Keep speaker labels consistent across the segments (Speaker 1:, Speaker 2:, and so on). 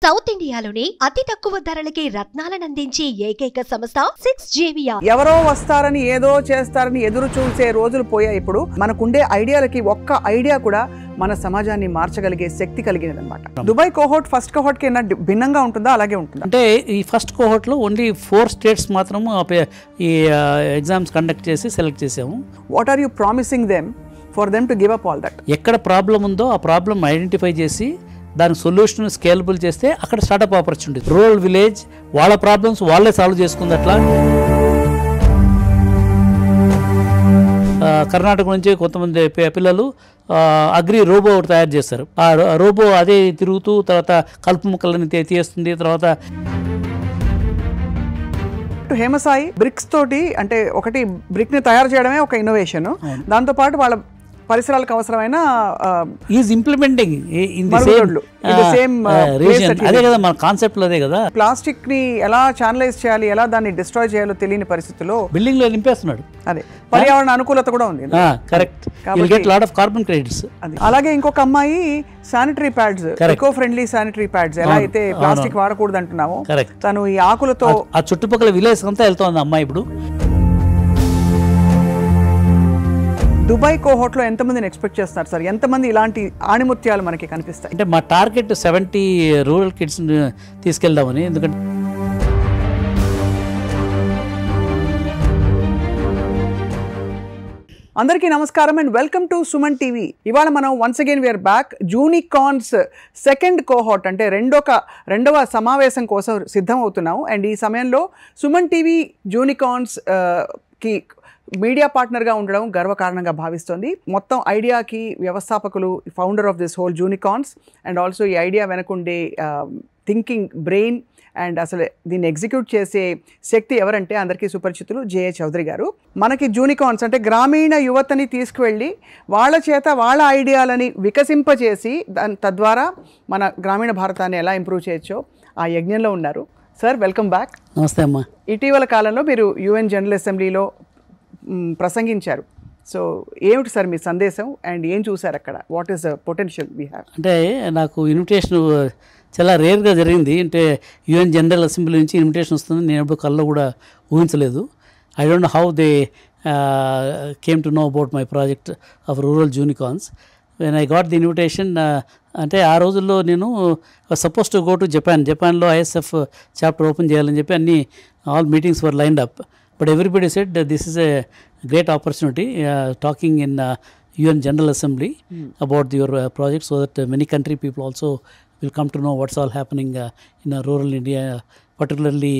Speaker 1: South ఇండియాలోనే అతి తక్కువ ధరలకి రత్నాలనందించే ఏకైక సంస్థ 6JVR.
Speaker 2: ఎవరో వస్తారని ఏదో చేస్తారని ఎదురు చూసే రోజులు పోయాయి. ఇప్పుడు మనకుండే ఐడియాలకి ఒక్క ఐడియా కూడా మన సమాజాన్ని మార్చగలిగే శక్తి కలిగినదన్నమాట. దుబాయ్ కోహోర్ట్ ఫస్ట్ కోహోర్ట్ కి భిన్నంగా ఉంటుందా, అలాగే ఉంటుందా?
Speaker 3: అంటే ఈ ఫస్ట్ కోహోర్ట్ లో ఓన్లీ 4 స్టేట్స్ మాత్రము ఈ ఎగ్జామ్స్ కండక్ట్ చేసి సెలెక్ట్ చేసాము.
Speaker 2: What are you promising them for them to give up all that?
Speaker 3: ఎక్కడ ప్రాబ్లం ఉందో ఆ ప్రాబ్లం ఐడెంటిఫై చేసి దాని సొల్యూషన్ స్కేలబుల్ చేస్తే అక్కడ స్టార్టప్ ఆపర్చునిటీ. రూరల్ విలేజ్ వాళ్ళ ప్రాబ్లమ్స్ వాళ్ళే సాల్వ్ చేసుకుంది. అట్లా కర్ణాటక నుంచి కొంతమంది పిల్లలు అగ్రి రోబో ఒకటి తయారు చేస్తారు. ఆ రోబో అదే తిరుగుతూ తర్వాత కలుపు ముక్కలని తీస్తుంది. తర్వాత
Speaker 2: హేమసాయి బ్రిక్స్ తోటి, అంటే ఒకటి బ్రిక్ ని తయారు చేయడమే ఒక ఇన్నోవేషన్, దాంతోపాటు వాళ్ళ పరిసరాలకు అవసరమైన
Speaker 3: is implementing in the same
Speaker 2: reason.
Speaker 3: అదే కదా మన కాన్సెప్ట్ అదే కదా.
Speaker 2: ప్లాస్టిక్ ని ఎలా ఛానలైజ్ చేయాలి, ఎలా దాన్ని డిస్ట్రాయ్ చేయాలో తెలియని పరిస్థితుల్లో
Speaker 3: బిల్డింగ్ లో నింపేస్తున్నాడు.
Speaker 2: అదే పర్యావరణ అనుకూలత కూడా ఉంది.
Speaker 3: Correct. Will get lot of carbon credits.
Speaker 2: అలాగే ఇంకొక అమ్మాయి sanitary pads, eco friendly sanitary pads, ఎలా అయితే ప్లాస్టిక్ వాడకూడదు అంటున్నామో తను ఈ ఆకులతో
Speaker 3: ఆ చుట్టుపక్కల విలేజ్ అంతా వెళ్తోంది అమ్మాయి ఇప్పుడు.
Speaker 2: దుబాయ్ కోహోర్ట్ లో ఎంతమందిని ఎక్స్పెక్ట్ చేస్తున్నారు సార్? ఎంతమంది ఇలాంటి ఆణిముత్యాలు మనకి కనిపిస్తాయి?
Speaker 3: అంటే మా టార్గెట్ 70 రూరల్ కిడ్స్ తీసుకెళ్దామని. ఎందుకంటే
Speaker 2: అందరికీ నమస్కారం and welcome to Suman TV. ఇవాళ మనం once again we are back. Junicorns second cohort అంటే రెండవ సమావేశం కోసం సిద్ధం అవుతున్నాము. అండ్ ఈ సమయంలో సుమన్ టీవీ జూనికార్న్స్ కి మీడియా పార్ట్నర్గా ఉండడం గర్వకారణంగా భావిస్తోంది. మొత్తం ఐడియాకి వ్యవస్థాపకులు, founder of this whole Junicorns, and also ఈ ఐడియా వెనకుండే థింకింగ్ బ్రెయిన్ అండ్ అసలు దీన్ని ఎగ్జిక్యూట్ చేసే శక్తి ఎవరంటే అందరికీ సుపరిచితులు జేఏ చౌదరి గారు. మనకి జూనికార్న్స్ అంటే గ్రామీణ యువతని తీసుకువెళ్ళి వాళ్ళ చేత వాళ్ళ ఐడియాలని వికసింపచేసి తద్వారా మన గ్రామీణ భారతాన్ని ఎలా ఇంప్రూవ్ చేయొచ్చో ఆ యజ్ఞంలో ఉన్నారు. Sir, welcome back.
Speaker 3: నమస్తే అమ్మా.
Speaker 2: ఇటీవల కాలంలో మీరు UN జనరల్ అసెంబ్లీలో ప్రసంగించారు. సో ఏమిటి సార్ మీ సందేశం అండ్ ఏం చూసారు అక్కడ? What is the potential we have?
Speaker 3: అంటే నాకు ఇన్విటేషన్ చాలా రేర్గా జరిగింది. అంటే UN జనరల్ అసెంబ్లీ నుంచి ఇన్విటేషన్ వస్తుంది నేను ఎప్పుడు కల్లో కూడా ఊహించలేదు. I don't know how they came to know about my project of rural Junicorns. When I got the invitation, అంటే ఆ రోజుల్లో నేను సపోజ్ టు గో టు జపాన్లో ISF చాప్టర్ ఓపెన్ చేయాలని చెప్పి అన్ని all meetings were lined up. But everybody said that this is a great opportunity talking in UN General Assembly about your project, so that many country people also will come to know what's all happening in rural India, particularly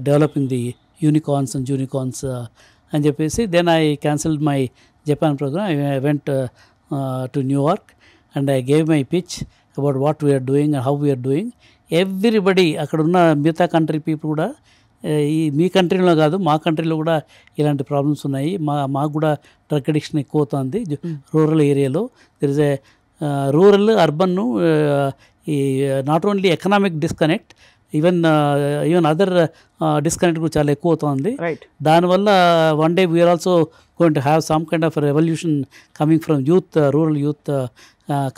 Speaker 3: developing the unicorns and junicorns. And చెప్పేసి then I cancelled my Japan program. I went to New York and I gave my pitch about what we are doing and how we are doing. Everybody, అక్కడ ఉన్న మిగతా country people కూడా, ఈ మీ కంట్రీలో కాదు మా కంట్రీలో కూడా ఇలాంటి ప్రాబ్లమ్స్ ఉన్నాయి, మాకు కూడా డ్రగ్ అడిక్షన్ ఎక్కువ అవుతుంది రూరల్ ఏరియాలో. There is a rural urban ఈ not only economic disconnect, even other disconnect కూడా చాలా ఎక్కువ అవుతుంది. దానివల్ల one day we are also going to have some kind of revolution coming from youth, rural youth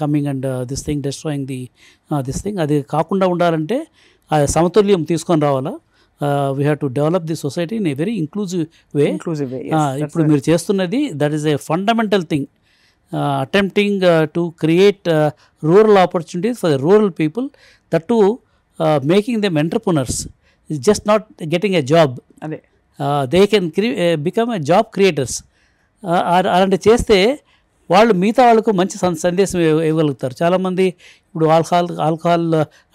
Speaker 3: coming and this thing destroying this thing. అది కాకుండా ఉండాలంటే ఆ సమతుల్యం తీసుకొని రావాలా. We have to develop the society in a very inclusive way. ఇప్పుడు మీరు చేస్తున్నది that is a fundamental thing, attempting to create rural opportunities for the rural people, that too making them entrepreneurs. It's just not getting a job. They can become a job creators. అలాంటి చేస్తే వాళ్ళు మిగతా వాళ్ళకు మంచి సందేశం ఇవ్వగలుగుతారు. చాలామంది ఇప్పుడు alcohol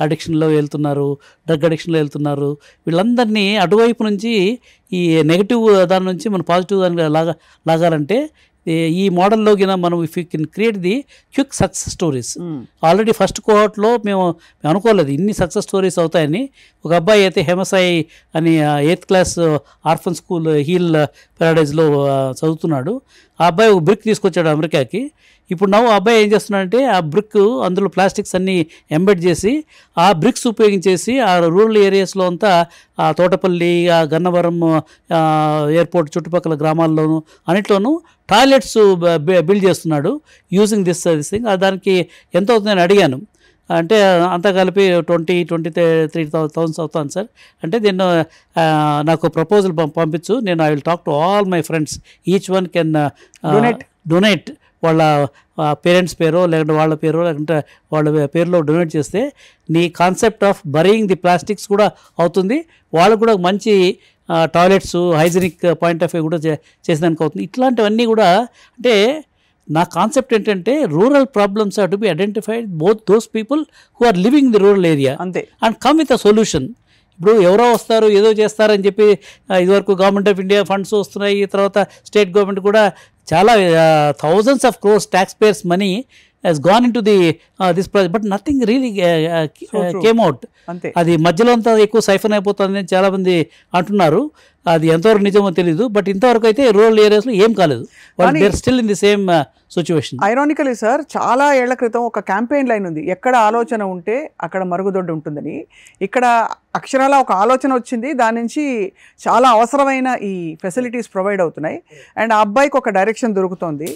Speaker 3: అడిక్షన్లో వెళ్తున్నారు, డ్రగ్ అడిక్షన్లో వెళ్తున్నారు. వీళ్ళందరినీ అటువైపు నుంచి ఈ నెగిటివ్ దాని నుంచి మనం పాజిటివ్ దానికి లాగాలంటే ఈ మోడల్లో కింద మనం if you can create the quick success stories. Already first కోహోర్ట్లో మేము అనుకోలేదు ఇన్ని సక్సెస్ స్టోరీస్ అవుతాయని. ఒక అబ్బాయి అయితే హేమసాయి అని 8th class orphan school Heal పారడైజ్లో చదువుతున్నాడు. ఆ అబ్బాయి ఒక బ్రిక్ తీసుకొచ్చాడు అమెరికాకి. ఇప్పుడు ఆ అబ్బాయి ఏం చేస్తున్నాడంటే ఆ బ్రిక్ అందులో ప్లాస్టిక్స్ అన్నీ ఎంబెడ్ చేసి ఆ బ్రిక్స్ ఉపయోగించేసి ఆ రూరల్ ఏరియాస్లో అంతా ఆ తోటపల్లి, ఆ గన్నవరం ఎయిర్పోర్ట్ చుట్టుపక్కల గ్రామాల్లోనూ అన్నిట్లోనూ టాయిలెట్స్ బిల్డ్ చేస్తున్నాడు యూజింగ్ దిస్ థింగ్. దానికి ఎంత అవుతుందని అడిగాను. అంటే అంతా కలిపి 23,000 అవుతాను సార్. అంటే నేను నాకు ప్రపోజల్ పంపించు, నేను I will talk to all my friends, each one can donate వాళ్ళ పేరెంట్స్ పేరో లేకుంటే వాళ్ళ పేరో లేకుంటే వాళ్ళ పేరులో డొనేట్ చేస్తే నీ concept of burying the plastics కూడా అవుతుంది, వాళ్ళకు కూడా మంచి toilets hygienic point of view కూడా చేసేదానికి అవుతుంది. ఇట్లాంటివన్నీ కూడా అంటే నా కాన్సెప్ట్ ఏంటంటే rural problems are to be identified both those people who are living in the rural area
Speaker 2: అంతే,
Speaker 3: and come with a solution. ఇప్పుడు ఎవరో వస్తారు ఏదో చేస్తారని చెప్పి ఇదివరకు గవర్నమెంట్ ఆఫ్ ఇండియా ఫండ్స్ వస్తున్నాయి, తర్వాత స్టేట్ గవర్నమెంట్ కూడా చాలా thousands of crores tax payers money has gone into this project, but nothing really came out. అది మధ్యలో అంతా ఎక్కువ సైఫన్ అయిపోతుంది అని చాలామంది అంటున్నారు. అది ఎంతవరకు నిజమో తెలీదు, బట్ ఇంతవరకు అయితే రూరల్ ఏరియాస్లో ఏం కాలేదు. వాళ్ళు they are still in the same situation.
Speaker 2: Ironically sir, చాలా ఏళ్ల క్రితం ఒక క్యాంపెయిన్ లైన్ ఉంది, ఎక్కడ ఆలోచన ఉంటే అక్కడ మరుగుదొడ్డు ఉంటుందని. ఇక్కడ అక్షరాల ఒక ఆలోచన వచ్చింది, దాని నుంచి చాలా అవసరమైన ఈ ఫెసిలిటీస్ ప్రొవైడ్ అవుతున్నాయి, అండ్ ఆ అబ్బాయికి ఒక డైరెక్షన్ దొరుకుతుంది.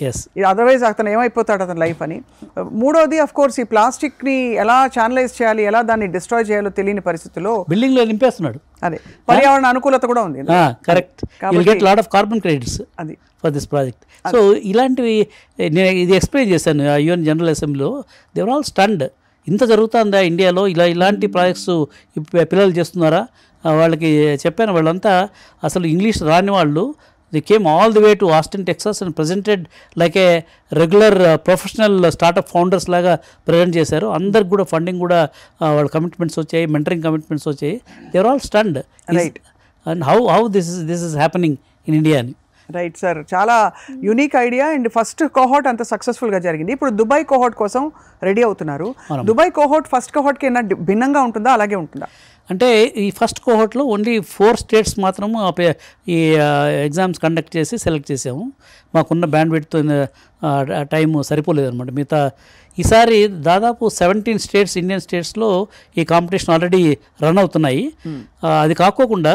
Speaker 2: అదర్వైజ్ అతను ఏమైపోతాడు అతని లైఫ్ అని. మూడోది అఫ్ కోర్స్ ఈ ప్లాస్టిక్ని ఎలా ఛానలైజ్ చేయాలి, ఎలా దాన్ని డిస్ట్రాయ్ చేయాలో తెలియని పరిస్థితిలో
Speaker 3: బిల్డింగ్లో నింపేస్తున్నాడు.
Speaker 2: అదే పర్యావరణ అనుకూలత కూడా ఉంది.
Speaker 3: Correct, you get lot of carbon credits అది ఫర్ దిస్ ప్రాజెక్ట్. సో ఇలాంటివి నేను ఇది ఎక్స్ప్లెయిన్ చేశాను యుఎన్ జనరల్ అసెంబ్లీలో. They are all stunned. ఇంత జరుగుతుందా ఇండియాలో, ఇలాంటి ప్రాజెక్ట్స్ పిల్లలు చేస్తున్నారా? వాళ్ళకి చెప్పాను, వాళ్ళంతా అసలు ఇంగ్లీష్ రాని వాళ్ళు. They came all the way to Austin Texas and presented like a regular professional startup founders లాగా ప్రజెంట్ చేశారు. అందరికి కూడా ఫండింగ్ కూడా వాళ్ళ కమిట్మెంట్స్ వచ్చాయి, మెంటరింగ్ కమిట్మెంట్స్ వచ్చాయి. They are all stunned. And how this is happening in India అని.
Speaker 2: Right sir, చాలా unique idea. And first cohort అంత సక్సెస్ఫుల్గా జరిగింది. ఇప్పుడు దుబాయ్ కోహోట్ కోసం రెడీ అవుతున్నారు. దుబాయ్ కోహోట్ ఫస్ట్ కోహోట్కి ఏమైనా భిన్నంగా ఉంటుందా, అలాగే ఉంటుందా?
Speaker 3: అంటే ఈ ఫస్ట్ కోహోట్లో ఓన్లీ 4 స్టేట్స్ మాత్రము ఈ ఎగ్జామ్స్ కండక్ట్ చేసి సెలెక్ట్ చేసాము. మాకున్న బ్యాండ్ విడ్త్ టైం సరిపోలేదన్నమాట. మిగతా ఈసారి దాదాపు 17 స్టేట్స్, ఇండియన్ స్టేట్స్లో ఈ కాంపిటీషన్ ఆల్రెడీ రన్ అవుతున్నాయి. అది కాకోకుండా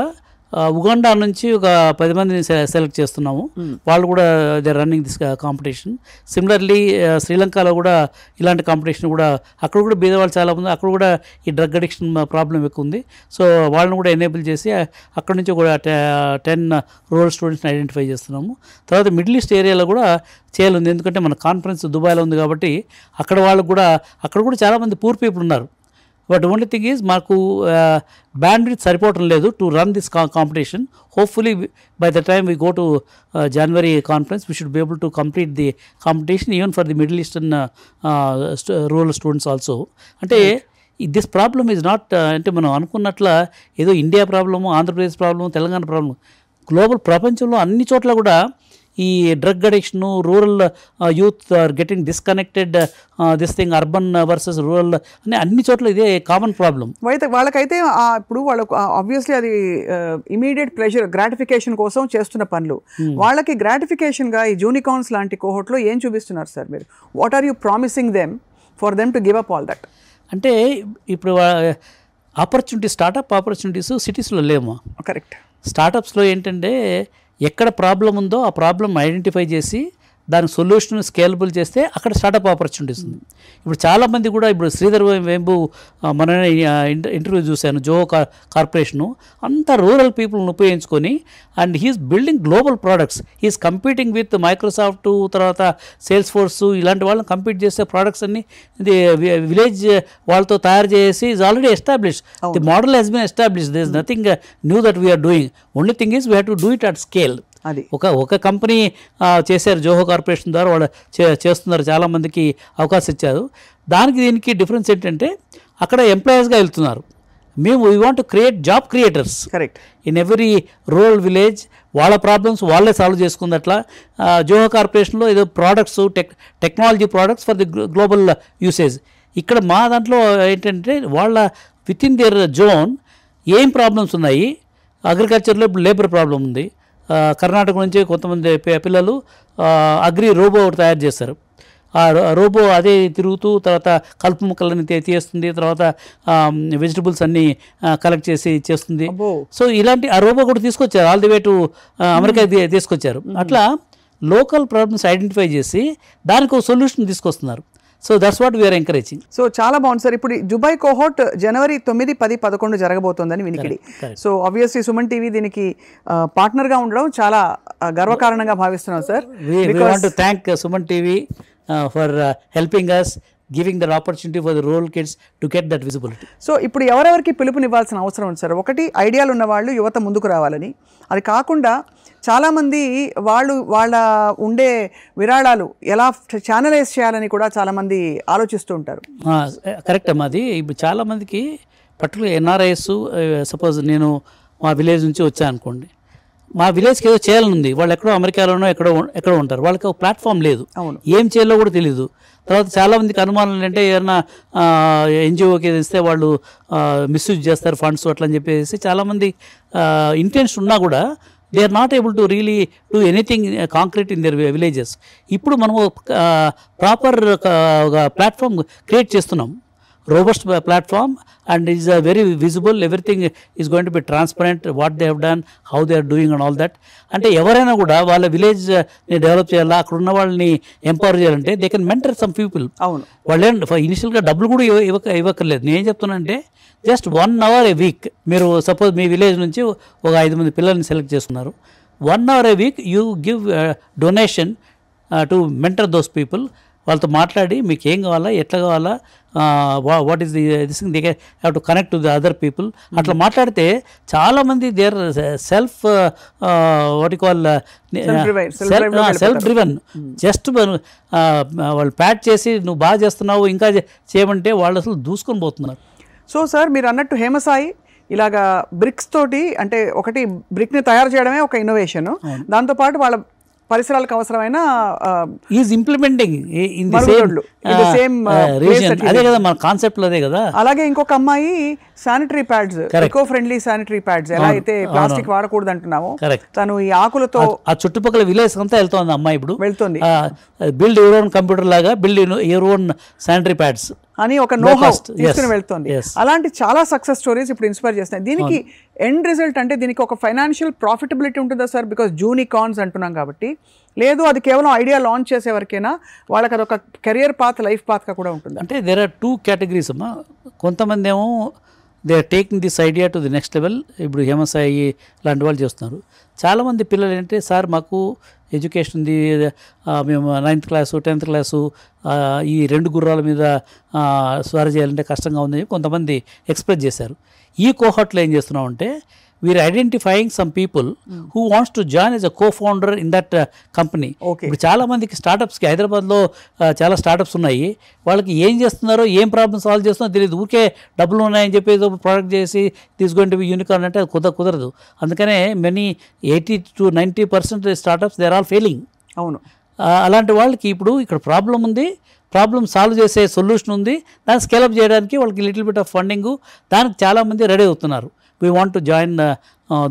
Speaker 3: ఉగాండా నుంచి ఒక 10 మందిని సెలెక్ట్ చేస్తున్నాము. వాళ్ళు కూడా they running this competition. Similarly శ్రీలంకలో కూడా ఇలాంటి కాంపిటీషన్ కూడా, అక్కడ కూడా బీదవాళ్ళు చాలా ఉంది, అక్కడ కూడా ఈ డ్రగ్ అడిక్షన్ ప్రాబ్లం ఎక్కువ ఉంది. సో వాళ్ళని కూడా ఎనేబుల్ చేసి అక్కడ నుంచి కూడా 10 రూరల్ స్టూడెంట్స్ని ఐడెంటిఫై చేస్తున్నాము. తర్వాత మిడిల్ ఈస్ట్ ఏరియాలో కూడా చేయాలి, ఎందుకంటే మన కాన్ఫరెన్స్ దుబాయ్లో ఉంది కాబట్టి అక్కడ వాళ్ళకు కూడా, అక్కడ కూడా చాలామంది పూర్ పీపుల్ ఉన్నారు. బట్ ఓన్లీ థింగ్ ఈజ్ మాకు బ్యాండ్ విడ్త్ సరిపోవటం లేదు to run this competition. Hopefully by the time we go to January conference we should be able to complete the competition even for the middle eastern rural students also. అంటే this problem is not అంటే మనం అనుకున్నట్ల ఏదో India problem, Andhra Pradesh problem, Telangana problem. Global ప్రపంచంలో అన్ని చోట్ల కూడా ఈ drug addiction, rural youth are getting disconnected, this thing urban versus rural అని అన్ని చోట్ల ఇదే కామన్ ప్రాబ్లం.
Speaker 2: వాళ్ళకైతే ఇప్పుడు వాళ్ళకు ఆబ్వియస్లీ అది ఇమీడియట్ ప్లెజర్ గ్రాటిఫికేషన్ కోసం చేస్తున్న పనులు. వాళ్ళకి గ్రాటిఫికేషన్గా ఈ జూనికాన్స్ లాంటి కోహోట్లో ఏం చూపిస్తున్నారు సార్ మీరు? What are you promising them for them to give up all that?
Speaker 3: అంటే ఇప్పుడు స్టార్టప్ ఆపర్చునిటీస్ సిటీస్లో లేమా?
Speaker 2: కరెక్ట్.
Speaker 3: స్టార్టప్స్లో ఏంటంటే ఎక్కడ ప్రాబ్లం ఉందో ఆ ప్రాబ్లం ఐడెంటిఫై చేసి దానికి సొల్యూషన్ స్కేలబుల్ చేస్తే అక్కడ స్టార్టప్ ఆపర్చునిటీస్ ఉంది. ఇప్పుడు చాలామంది కూడా ఇప్పుడు శ్రీధర్ వేంబు మన ఇంటర్వ్యూ చూశాను, జో కార్పొరేషను అంతా రూరల్ పీపుల్ని ఉపయోగించుకొని and he's building global products. He's competing with Microsoft, తర్వాత సేల్స్ ఫోర్స్, ఇలాంటి వాళ్ళని కంపీట్ చేసే ప్రోడక్ట్స్ అన్ని విలేజ్ వాళ్ళతో తయారు చేసి is already establish. The model has been establish. This is nothing new that we're doing. Only thing is we have to do it at scale.
Speaker 2: అది
Speaker 3: ఒక కంపెనీ చేశారు, జోహో కార్పొరేషన్ ద్వారా వాళ్ళు చేస్తున్నారు, చాలామందికి అవకాశం ఇచ్చారు. దానికి దీనికి డిఫరెన్స్ ఏంటంటే అక్కడ ఎంప్లాయీస్గా వెళ్తున్నారు. మేము we want to create job creators.
Speaker 2: Correct.
Speaker 3: In every rural village వాళ్ళ ప్రాబ్లమ్స్ వాళ్ళే సాల్వ్ చేసుకుంది. అట్లా జోహో కార్పొరేషన్లో ఏదో products, technology products for the global usage. ఇక్కడ మా దాంట్లో ఏంటంటే వాళ్ళ విత్ ఇన్ దేర్ జోన్ ఏం ప్రాబ్లమ్స్ ఉన్నాయి. అగ్రికల్చర్లో ఇప్పుడు లేబర్ ప్రాబ్లం ఉంది. కర్ణాటక నుంచి కొంతమంది పిల్లలు అగ్రి రోబో ఒకటి తయారు చేస్తారు. ఆ రోబో అదే తిరుగుతూ తర్వాత కలుపు మొక్కలని తీస్తుంది, తర్వాత వెజిటబుల్స్ అన్నీ కలెక్ట్ చేసి చేస్తుంది. సో ఇలాంటి ఆ రోబో కూడా తీసుకొచ్చారు, all the way to America తీసుకొచ్చారు. అట్లా లోకల్ ప్రాబ్లమ్స్ ఐడెంటిఫై చేసి దానికి ఒక సొల్యూషన్ తీసుకొస్తున్నారు. So that's what we're encouraging.
Speaker 2: So చాలా బాగుంది సార్. ఇప్పుడు దుబాయ్ కోహోట్ జనవరి 9, 10, 11 జరగబోతోందని వినికిడి. సో ఆబ్వియస్లీ సుమన్ టీవీ దీనికి పార్ట్నర్గా ఉండడం చాలా గర్వకారణంగా భావిస్తున్నాం sir.
Speaker 3: We want to thank Suman TV for helping us, giving that opportunity for the rural kids to get that visibility.
Speaker 2: So ఇప్పుడు ఎవరెవరికి పిలుపునివ్వాల్సిన అవసరం ఉంది సార్? ఒకటి, ఐడియాలు ఉన్న వాళ్ళు యువత ముందుకు రావాలని. అది కాకుండా చాలామంది వాళ్ళ ఉండే విరాళాలు ఎలా ఛానలైజ్ చేయాలని కూడా చాలామంది ఆలోచిస్తూ ఉంటారు.
Speaker 3: కరెక్ట్ అమ్మా. అది ఇప్పుడు చాలామందికి పర్టికులర్ ఎన్ఆర్ఐఎస్, సపోజ్ నేను మా విలేజ్ నుంచి వచ్చాను అనుకోండి, మా విలేజ్కి ఏదో చేయాలని ఉంది, వాళ్ళు ఎక్కడో అమెరికాలోనో ఎక్కడో ఉంటారు, వాళ్ళకి ఒక ప్లాట్ఫామ్ లేదు, ఏం చేయాలో కూడా తెలియదు. తర్వాత చాలామందికి అనుమానాలు ఏంటంటే ఏదైనా ఎన్జిఓకి ఇస్తే వాళ్ళు మిస్యూజ్ చేస్తారు ఫండ్స్ అట్లా అని చెప్పేసి చాలామంది ఇంటెన్షన్ ఉన్నా కూడా they are not able to really do anything concrete in their villages. ఇప్పుడు మనము ప్రాపర్ ప్లాట్ఫామ్ క్రియేట్ చేస్తున్నాం, robust platform, and it is very visible, everything is going to be transparent, what they have done, how they are doing and all that. అంటే ఎవరైనా కూడా వాళ్ళ village ని develop చేయాలా, అక్కడ ఉన్న వాళ్ళని ఎంపవర్ చేయాలంటే they can mentor some people.
Speaker 2: అవును,
Speaker 3: వాళ్ళు ఇనిషియల్గా డబ్బులు కూడా ఇవ్వక్కర్లేదు. నేను ఏం చెప్తున్నానంటే జస్ట్ 1 hour a week, మీరు సపోజ్ మీ విలేజ్ నుంచి ఒక 5 మంది పిల్లల్ని సెలెక్ట్ చేస్తున్నారు, 1 hour a week you give donation to mentor those people. వాళ్ళతో మాట్లాడి మీకు ఏం కావాలా, ఎట్లా కావాలా, what is this thing, they have to connect to the other people. అట్లా మాట్లాడితే చాలామంది they are self what call self driven. Just వాళ్ళు ప్యాట్ చేసి నువ్వు బాగా చేస్తున్నావు ఇంకా చేయమంటే వాళ్ళు అసలు దూసుకొని పోతున్నారు.
Speaker 2: సో సార్ మీరు అన్నట్టు హేమసాయి ఇలాగా బ్రిక్స్ తోటి, అంటే ఒకటి బ్రిక్ని తయారు చేయడమే ఒక ఇన్నోవేషన్, దాంతోపాటు వాళ్ళ పరిసరాలకు అవసరమైన
Speaker 3: is implementing in the same reason. అదే కదా మన కాన్సెప్ట్ అదే కదా.
Speaker 2: అలాగే ఇంకొక అమ్మాయి sanitary pads, eco friendly sanitary pads, ఎలా అయితే ప్లాస్టిక్ వాడకూడదు అంటున్నాము, తను ఈ ఆకులతో
Speaker 3: ఆ చుట్టుపక్కల విలేజ్ అంతా వెళ్తోంది అమ్మాయి, ఇప్పుడు వెళ్తుంది. బిల్డ్ యువర్ ఓన్ కంప్యూటర్ లాగా build your own sanitary pads
Speaker 2: అని ఒక నో-హౌ తీసుకుని వెళ్తుంది. అలాంటి చాలా సక్సెస్ స్టోరీస్ ఇప్పుడు ఇన్స్పైర్ చేస్తున్నాయి. దీనికి ఎండ్ రిజల్ట్ అంటే దీనికి ఒక ఫైనాన్షియల్ ప్రాఫిటబిలిటీ ఉంటుందా సార్? బికాస్ జూనికార్న్స్ అంటున్నాం కాబట్టి. లేదు, అది కేవలం ఐడియా లాంచ్ చేసే వరకైనా, వాళ్ళకి అదొక కెరియర్ పాత్, లైఫ్ పాత్గా కూడా ఉంటుంది?
Speaker 3: అంటే దేర్ ఆర్ 2 categories అమ్మా. కొంతమంది ఏమో they are taking this idea to the next level. ఇప్పుడు హేమసాయి లాంటి వాళ్ళు చేస్తున్నారు. చాలామంది పిల్లలు ఏంటంటే సార్ మాకు ఎడ్యుకేషన్ ఉంది, మేము 9th class 10th class ఈ 2 గుర్రాల మీద స్వారీ చేయాలంటే కష్టంగా ఉందని కొంతమంది ఎక్స్ప్రెస్ చేశారు. ఈ కోహర్ట్లో ఏం చేస్తున్నామంటే we are identifying some people who wants to join as a co-founder in that company. ఇప్పుడు చాలామందికి స్టార్టప్స్కి హైదరాబాద్లో చాలా స్టార్టప్స్ ఉన్నాయి, వాళ్ళకి ఏం చేస్తున్నారో ఏం ప్రాబ్లమ్ సాల్వ్ చేస్తున్నారో తెలియదు. ఊరికే డబ్బులు ఉన్నాయని చెప్పేసి ప్రోడక్ట్ చేసి తీసుకొని టు బి యూనికార్న్ అంటే అది కుదరదు. అందుకనే many 80 to 90% startups they are all failing.
Speaker 2: అవును,
Speaker 3: అలాంటి వాళ్ళకి ఇప్పుడు ఇక్కడ ప్రాబ్లం ఉంది, ప్రాబ్లమ్ సాల్వ్ చేసే సొల్యూషన్ ఉంది, దాన్ని స్కేలప్ చేయడానికి వాళ్ళకి లిటిల్ బిట్ ఆఫ్ ఫండింగ్, దానికి చాలామంది రెడీ అవుతున్నారు. We want to join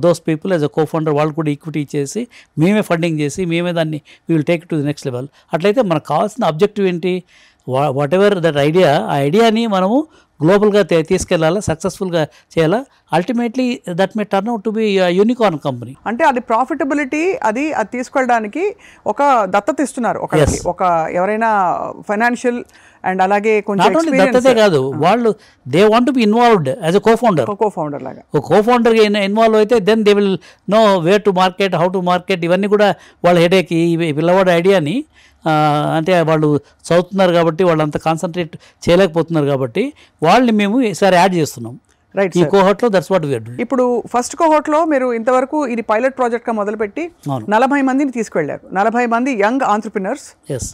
Speaker 3: those people as a co-founder. వాళ్ళు కూడా ఈక్విటీ ఇచ్చేసి మేమే ఫండింగ్ చేసి మేమే దాన్ని we will take to the next level. అట్లయితే మనకు కావాల్సిన ఆబ్జెక్టివ్ ఏంటి? వాట్ ఎవర్ దట్ ఐడియా, ఆ ఐడియాని మనము గ్లోబల్గా తీసుకెళ్ళాలా, సక్సెస్ఫుల్గా చేయాలా. Ultimately that may turn out to be unicorn company.
Speaker 2: అంటే అది ప్రాఫిటబిలిటీ, అది తీసుకెళ్ళడానికి ఒక దత్తత ఇస్తున్నారు, ఒక ఎవరైనా ఫైనాన్షియల్ అండ్ అలాగే కొంచెం
Speaker 3: దత్తతే కాదు, వాళ్ళు they want to be involved as a co-founder లాగా. ఒక కో-ఫౌండర్ ఇన్వాల్వ్ అయితే then they will know where to market, how to market, ఇవన్నీ కూడా వాళ్ళ హెడేక్. ఈ పిల్లవాడి ఐడియాని అంటే వాళ్ళు చదువుతున్నారు కాబట్టి వాళ్ళు అంత కాన్సన్ట్రేట్ చేయలేకపోతున్నారు కాబట్టి వాళ్ళని మేము ఈసారి యాడ్ చేస్తున్నాం. రైట్, ఈ కోహోర్ట్లో that's what we are doing.
Speaker 2: ఇప్పుడు ఫస్ట్ కోహోర్ట్లో మీరు ఇంతవరకు ఇది పైలట్ ప్రాజెక్ట్గా మొదలుపెట్టి 40 మందిని తీసుకెళ్లారు. 40 మంది యంగ్ ఆంట్రప్రినర్స్,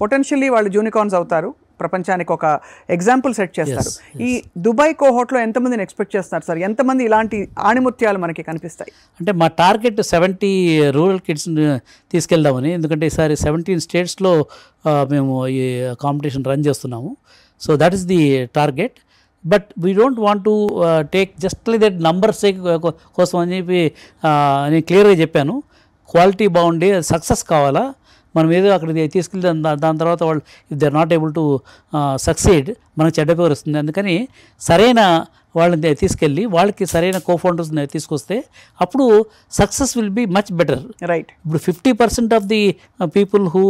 Speaker 2: పొటెన్షియల్లీ వాళ్ళు యూనికార్న్స్ అవుతారు, ప్రపంచానికి ఒక ఎగ్జాంపుల్ సెట్ చేస్తారు. ఈ దుబాయ్ కోహోర్ట్లో ఎంతమందిని ఎక్స్పెక్ట్ చేస్తున్నారు సార్? ఎంతమంది ఇలాంటి ఆణిముత్యాలు మనకి కనిపిస్తాయి?
Speaker 3: అంటే మా టార్గెట్ 70 రూరల్ కిడ్స్ని తీసుకెళ్దామని, ఎందుకంటే ఈసారి 17 స్టేట్స్లో మేము ఈ కాంపిటీషన్ రన్ చేస్తున్నాము. So that is the target. But we don't want to take just like that numbers కోసం అని చెప్పి నేను క్లియర్గా చెప్పాను. క్వాలిటీ బాగుండి సక్సెస్ కావాలా, మనం ఏదో అక్కడికి తీసుకెళ్తే దాని తర్వాత వాళ్ళు if they are not able to succeed మనకు చెడ్డ పేరు వస్తుంది. అందుకని సరైన వాళ్ళని తీసుకెళ్ళి వాళ్ళకి సరైన కోఫౌండర్స్ని తీసుకొస్తే అప్పుడు success will be much better.
Speaker 2: Right.
Speaker 3: ఇప్పుడు 50% of the people who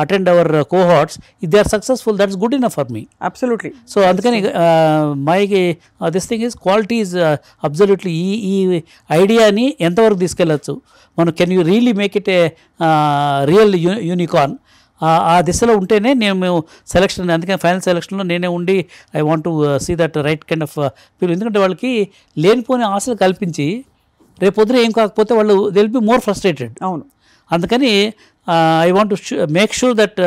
Speaker 3: attend our cohorts if they are successful that's good enough for me.
Speaker 2: Absolutely.
Speaker 3: So అందుకని my this thing is quality is absolutely ఈ ఐడియాని ఎంతవరకు తీసుకెళ్ళచ్చు మనం, can you really make it a real unicorn. ఆ దిశలో ఉంటేనే మేము సెలక్షన్, అందుకని ఫైనల్ సెలక్షన్లో నేనే ఉండి I want to see that right kind of people. ఎందుకంటే వాళ్ళకి లేనిపోని ఆశలు కల్పించి రేపు పొద్దున ఏం కాకపోతే వాళ్ళు they will be more frustrated.
Speaker 2: అవును.
Speaker 3: అందుకని I want to make sure that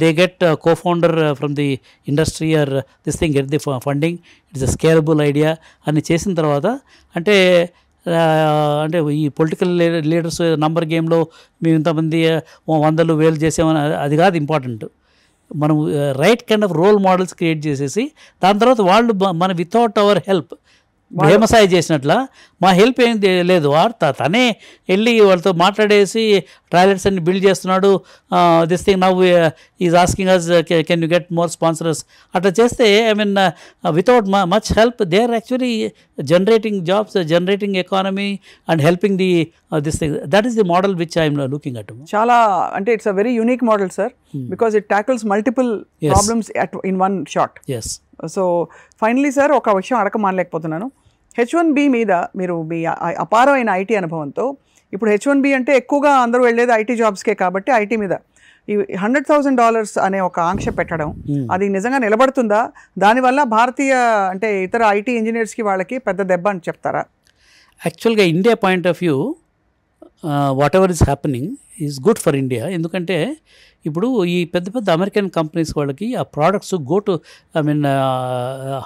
Speaker 3: they get co-founder from the industry or this thing, get the funding, it's a scalable idea అని చేసిన తర్వాత అంటే ఈ పొలిటికల్ లీడర్స్ నంబర్ గేమ్లో మేము ఇంతమంది 100,000 చేసామని అది కాదు ఇంపార్టెంట్. మనం right kind of role models create చేసేసి దాని తర్వాత వాళ్ళు మన వితౌట్ అవర్ హెల్ప్ భీమసాయి చేసినట్ల మా హెల్ప్ ఏం లేదు, తనే వెళ్ళి వాళ్ళతో మాట్లాడేసి టాయిలెట్స్ అన్ని బిల్డ్ చేస్తున్నాడు, this thing now is asking us can you get more sponsorers. అట్లా చేస్తే I mean without much help they are actually generating jobs, generating economy and helping the this thing. That is the model which I'm looking at.
Speaker 2: చాలా అంటే it's a very unique model sir, because it tackles multiple problems in one shot.
Speaker 3: Yes.
Speaker 2: So finally sir ఒక విషయం అడగ మానలేకపోతున్నాను. H1B మీద మీరు మీ అపారమైన IT అనుభవంతో, ఇప్పుడు H1B అంటే ఎక్కువగా అందరూ వెళ్ళేది ఐటీ జాబ్స్కే కాబట్టి ఐటీ మీద ఈ $100,000 అనే ఒక ఆంక్ష పెట్టడం అది నిజంగా నిలబడుతుందా? దానివల్ల భారతీయ అంటే ఇతర ఐటీ ఇంజనీర్స్కి వాళ్ళకి పెద్ద దెబ్బ అని చెప్తారా?
Speaker 3: యాక్చువల్గా India point of view whatever is happening is good for India. ఎందుకంటే ఇప్పుడు ఈ పెద్ద పెద్ద అమెరికన్ కంపెనీస్ వాళ్ళకి ఆ products go to I mean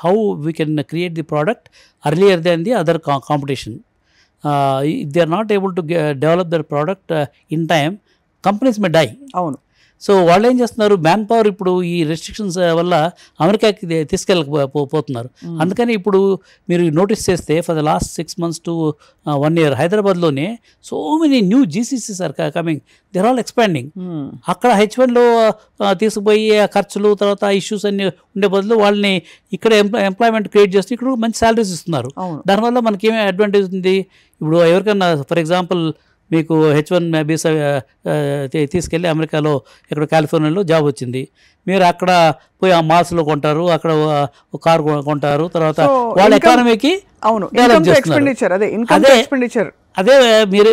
Speaker 3: how we can create the product earlier than the other competition. If they are not able to develop their product in time companies may die.
Speaker 2: అవును.
Speaker 3: So వాళ్ళు ఏం చేస్తున్నారు, man power ఇప్పుడు ఈ restrictions వల్ల అమెరికాకి తీసుకెళ్ళకపోతున్నారు. అందుకని ఇప్పుడు మీరు నోటీస్ చేస్తే for the last 6 months to 1 year హైదరాబాద్లోనే so many new GCCs are coming, they are all expanding. అక్కడ H1లో తీసుకుపోయి ఖర్చులు తర్వాత ఇష్యూస్ అన్ని ఉండే బదులు వాళ్ళని ఇక్కడ ఎంప్లాయ్మెంట్ క్రియేట్ చేస్తే ఇక్కడ మంచి శాలరీస్ ఇస్తున్నారు. దానివల్ల మనకి ఏమేమి అడ్వాంటేజ్ ఉంది? ఇప్పుడు ఎవరికన్నా ఫర్ ఎగ్జాంపుల్ మీకు H1 వీసా తీసుకెళ్ళి అమెరికాలో ఇక్కడ కాలిఫోర్నియాలో జాబ్ వచ్చింది, మీరు అక్కడ పోయి ఆ మాల్స్లో కొంటారు, అక్కడ ఒక కారు కొంటారు, తర్వాత వాళ్ళ ఎకానమీకి అదే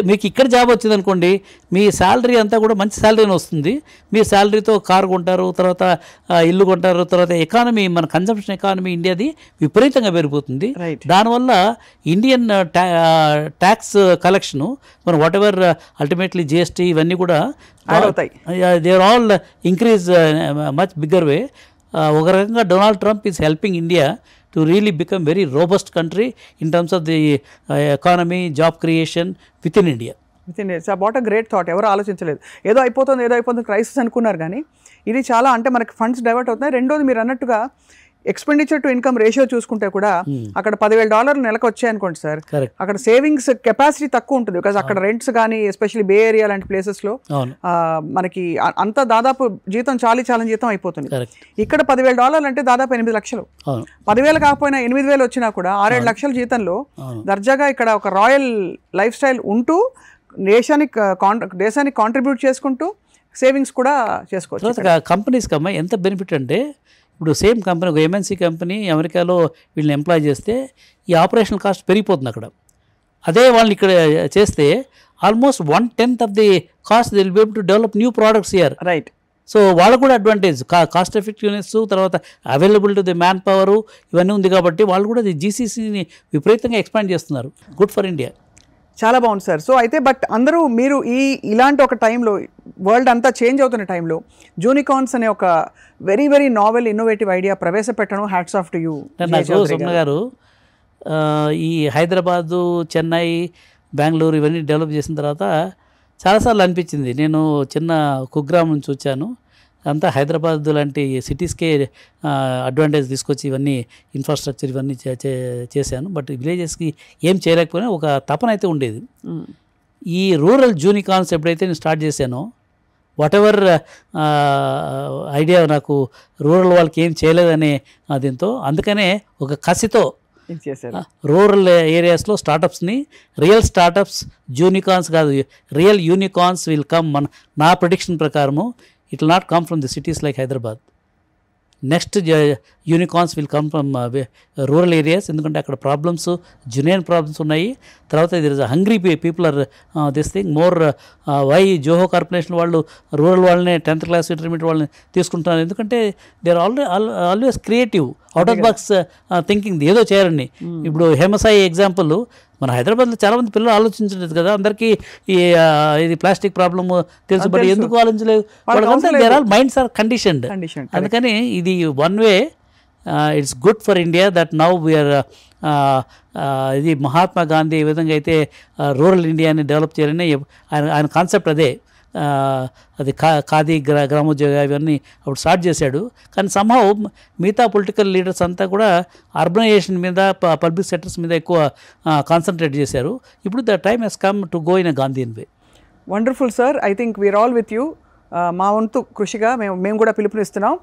Speaker 3: మీకు ఇక్కడ జాబ్ వచ్చింది అనుకోండి, మీ శాలరీ అంతా కూడా మంచి శాలరీనే వస్తుంది. మీ శాలరీతో కారు కొంటారు, తర్వాత ఇల్లు కొంటారు, తర్వాత ఎకానమీ మన కన్జంప్షన్ ఎకానమీ ఇండియాది విపరీతంగా పెరిగిపోతుంది. దానివల్ల ఇండియన్ ట్యాక్స్ కలెక్షను మన వాట్ ఎవర్ అల్టిమేట్లీ జిఎస్టీ ఇవన్నీ కూడా they are all increase much bigger way. ఒక రకంగా Donald Trump is helping India to really become very robust country in terms of the economy, job creation within India.
Speaker 2: It's about a great thought. ఎవరు ఆలోచించలేదు, ఏదో అయిపోతుంది crisis అనుకున్నారు. కానీ ఇది చాలా అంటే మనకి ఫండ్స్ డైవర్ట్ అవుతున్నాయి. రెండోది మీరు అన్నట్టుగా ఎక్స్పెండిచర్ టు ఇన్కమ్ రేషియో చూసుకుంటే కూడా అక్కడ $10,000 నెలకు వచ్చాయనుకోండి సార్, అక్కడ సేవింగ్స్ కెపాసిటీ తక్కువ ఉంటుంది. బికాజ్ అక్కడ రెంట్స్ కానీ ఎస్పెషల్లీ బే ఏరియా లాంటి ప్లేసెస్లో మనకి అంతా దాదాపు జీతం చాలని జీతం అయిపోతుంది. ఇక్కడ $10,000 అంటే దాదాపు 8 లక్షలు. 10,000 కాకపోయినా 8,000 వచ్చినా కూడా 6-7 లక్షల జీతంలో దర్జాగా ఇక్కడ ఒక రాయల్ లైఫ్ స్టైల్ ఉంటూ దేశానికి కాంట్రిబ్యూట్ చేసుకుంటూ సేవింగ్స్ కూడా చేసుకోవచ్చు.
Speaker 3: కంపెనీస్కి అమ్మా ఎంత బెనిఫిట్ అంటే, ఇప్పుడు సేమ్ కంపెనీ ఒక ఎంఎన్సీ కంపెనీ అమెరికాలో వీళ్ళని ఎంప్లాయ్ చేస్తే ఈ ఆపరేషనల్ కాస్ట్ పెరిగిపోతుంది అక్కడ. అదే వాళ్ళని ఇక్కడ చేస్తే almost 1/10 of the cost they will be able to develop new products here.
Speaker 2: Right.
Speaker 3: So వాళ్ళకు కూడా అడ్వాంటేజ్, కాస్ట్ ఎఫెక్టివ్నెస్, తర్వాత అవైలబిలిటీ ది మ్యాన్ పవర్ ఇవన్నీ ఉంది కాబట్టి వాళ్ళు కూడా జీసీసీని విపరీతంగా ఎక్స్పాండ్ చేస్తున్నారు. Good for India.
Speaker 2: చాలా బాగుంది సార్. సో అయితే బట్ అందరూ మీరు ఇలాంటి ఒక టైంలో వరల్డ్ అంతా చేంజ్ అవుతున్న టైంలో జూనికార్న్స్ అనే ఒక very very novel innovative idea ప్రవేశపెట్టడం హ్యాట్స్ ఆఫ్ టు యూ.
Speaker 3: నాకు సుమన్ గారు ఈ హైదరాబాదు, చెన్నై, బెంగళూరు ఇవన్నీ డెవలప్ చేసిన తర్వాత చాలాసార్లు అనిపించింది, నేను చిన్న కుగ్రామం నుంచి వచ్చాను, అంతా హైదరాబాద్ లాంటి సిటీస్కే అడ్వాంటేజ్ తీసుకొచ్చి ఇవన్నీ ఇన్ఫ్రాస్ట్రక్చర్ ఇవన్నీ చేశాను. బట్ విలేజెస్కి ఏం చేయలేకపోయినా ఒక తపన అయితే ఉండేది. ఈ రూరల్ జూనికార్న్స్ ఎప్పుడైతే నేను స్టార్ట్ చేశానో, వాట్ ఎవర్ ఐడియా నాకు రూరల్ వాళ్ళకి ఏం చేయలేదనే దీంతో, అందుకనే ఒక కసితో
Speaker 2: ఇచ్చేసారు.
Speaker 3: రూరల్ ఏరియాస్లో స్టార్టప్స్ని, రియల్ స్టార్టప్స్, యూనికార్న్స్ కాదు, రియల్ యూనికార్న్స్ విల్ కమ్. నా ప్రిడిక్షన్ ప్రకారము it will not come from the cities like Hyderabad. Next unicorns will come from rural areas, ఎందుకంటే అక్కడ ప్రాబ్లమ్స్, జెన్యూన్ ప్రాబ్లమ్స్ ఉన్నాయి. తర్వాత there is hungry people or this thing more. Why Zoho corporation వాళ్ళు rural వాళ్ళనే 10th class intermediate వాళ్ళని తీసుకుంటున్నారు, ఎందుకంటే they are always creative, out of box thinking, ఏదో చేయాలని. ఇప్పుడు హేమసాయి ఎగ్జాంపుల్, మన హైదరాబాద్లో చాలామంది పిల్లలు ఆలోచించలేదు కదా, అందరికీ ఇది ప్లాస్టిక్ ప్రాబ్లమ్ తెలుసు, బట్ ఎందుకు ఆలోచించలేదు, వాళ్ళకంతా their all minds are conditioned. అందుకని ఇది one way it's good for India that now we are ఇది మహాత్మా గాంధీ ఏ విధంగా అయితే రూరల్ ఇండియాని డెవలప్ చేయాలని ఆయన కాన్సెప్ట్ అదే. అది ఖాదీ గ్రామోద్యోగ ఇవన్నీ అప్పుడు స్టార్ట్ చేశాడు. కానీ సంహౌ మిగతా పొలిటికల్ లీడర్స్ అంతా కూడా అర్బనైజేషన్ మీద, పబ్లిక్ సెక్టర్స్ మీద ఎక్కువ కాన్సన్ట్రేట్ చేశారు. ఇప్పుడు the time has come to go in a Gandhian way.
Speaker 2: Wonderful sir, I think we are all with you. మా వంతు కృషిగా మేము కూడా పిలుపునిస్తున్నాం.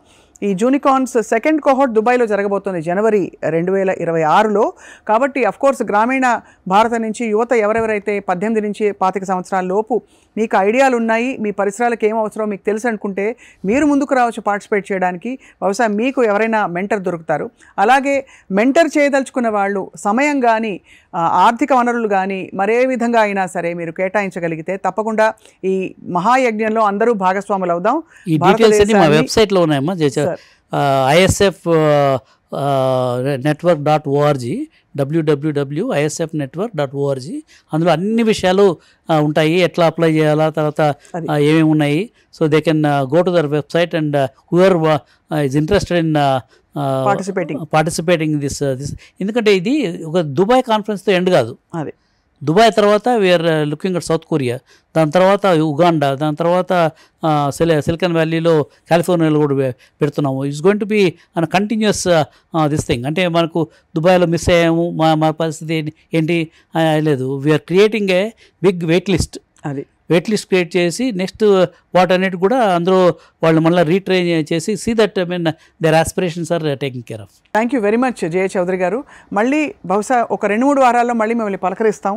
Speaker 2: ఈ జూనికాన్స్ సెకండ్ కోహోర్ట్ దుబాయ్లో జరగబోతుంది జనవరి 2026లో. కాబట్టి అఫ్కోర్స్ గ్రామీణ భారతం నుంచి యువత ఎవరెవరైతే 18 నుంచి 25 సంవత్సరాల లోపు మీకు ఐడియాలు ఉన్నాయి, మీ పరిసరాలకు ఏం అవసరమో మీకు తెలుసు అనుకుంటే మీరు ముందుకు రావచ్చు పార్టిసిపేట్ చేయడానికి. బహుశా మీకు ఎవరైనా మెంటర్ దొరుకుతారు. అలాగే మెంటర్ చేయదలుచుకున్న వాళ్ళు సమయం కానీ, ఆర్థిక వనరులు కానీ మరే విధంగా అయినా సరే మీరు కేటాయించగలిగితే తప్పకుండా ఈ మహాయజ్ఞంలో అందరూ భాగస్వాములు అవుదాం.
Speaker 3: ఈ డీటెయిల్స్ అన్ని మా వెబ్సైట్లో ఉన్నాయమ్మా, ISF network.org, www.isfnetwork.org. అందులో అన్ని విషయాలు ఉంటాయి, ఎట్లా అప్లై చేయాలా, తర్వాత ఏమేమి ఉన్నాయి. So they can go to their website and who are is interested in participating this. ఎందుకంటే ఇది ఒక దుబాయ్ కాన్ఫరెన్స్తో ఎండ్ కాదు. అదే దుబాయ్ తర్వాత we are looking at South Korea, దాని తర్వాత ఉగాండా, దాని తర్వాత సిలికాన్ వ్యాలీలో, కాలిఫోర్నియాలో కూడా పెడుతున్నాము. It's going to be an continuous this thing. అంటే మనకు దుబాయ్లో మిస్ అయ్యాము, మా పరిస్థితి ఏంటి లేదు. We are creating a big wait list. అది వెయిట్ లిస్ట్ క్రియేట్ చేసి నెక్స్ట్ వాటన్నిటి కూడా అందులో వాళ్ళు మళ్ళీ రీట్రైన్ చేసి see that I mean their aspirations are taking care of.
Speaker 2: Thank you very much Jaya Chowdary garu. మళ్ళీ బహుశా ఒక 2-3 వారాల్లో మళ్ళీ మిమ్మల్ని పలకరిస్తాం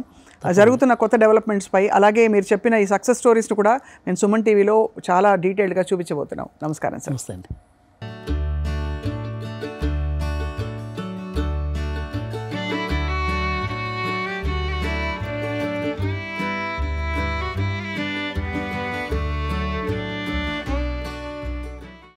Speaker 2: జరుగుతున్న కొత్త డెవలప్మెంట్స్పై. అలాగే మీరు చెప్పిన ఈ సక్సెస్ స్టోరీస్ను కూడా నేను సుమన్ టీవీలో చాలా డీటెయిల్డ్గా చూపించబోతున్నాం. నమస్కారం సార్.
Speaker 3: నమస్తే అండి.